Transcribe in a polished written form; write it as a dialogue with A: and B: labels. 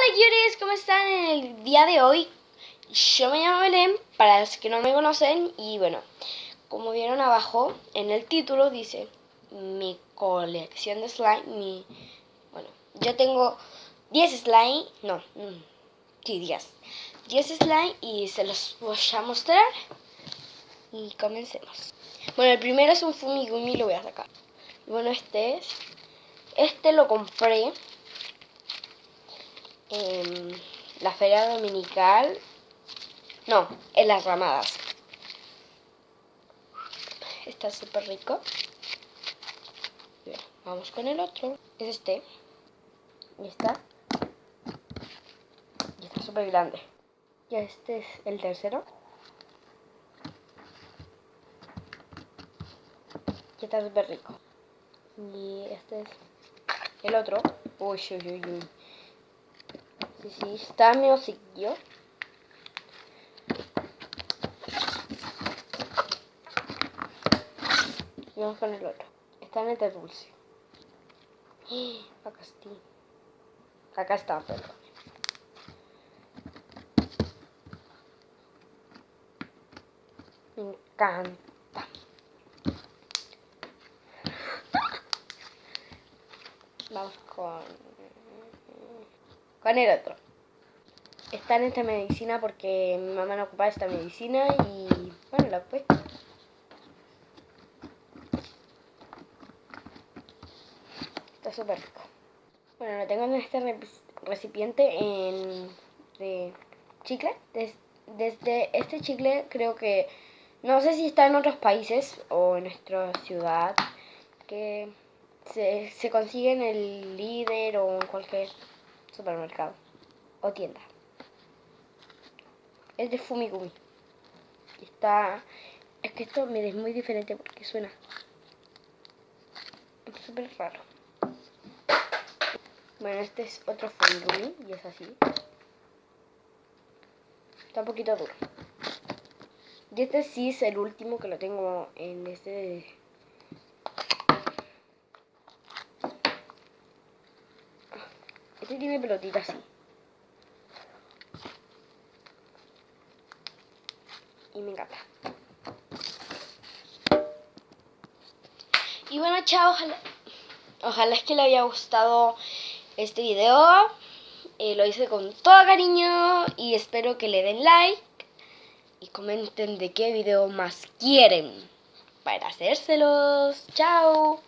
A: Curis, ¿cómo están en el día de hoy? Yo me llamo Belén, para los que no me conocen, y bueno, como vieron abajo en el título dice mi colección de slime, bueno, yo tengo 10 slime, no, sí, 10 slime y se los voy a mostrar y comencemos. Bueno, el primero es un Fumigumi, lo voy a sacar. Bueno, este lo compré en la feria dominical, no, en las Ramadas. Está súper rico. Bien, vamos con el otro. Es este. Y está súper grande. Y este es el tercero. Y está súper rico. Y este es el otro. Uy, uy, uy, uy. Sí, está medio seguido. Y vamos con el otro. Está en el dulce. Acá está. Acá está, perdón. Me encanta. Vamos con el otro. Está en esta medicina porque mi mamá no ocupaba esta medicina y bueno, la ocupé. Está súper rico. Bueno, lo tengo en este recipiente de chicle. Desde este chicle creo que, no sé si está en otros países o en nuestra ciudad, que se consigue en el Líder o en cualquier supermercado o tienda. Es de Fumigumi. Es que esto es muy diferente porque suena súper raro. Bueno, este es otro Fumigumi y es así. Está un poquito duro. Y este sí es el último que lo tengo en este. Este tiene pelotita así. Y me encanta. Y bueno, chao, ojalá es que le haya gustado este video. Lo hice con todo cariño y espero que le den like y comenten de qué video más quieren para hacérselos. Chao.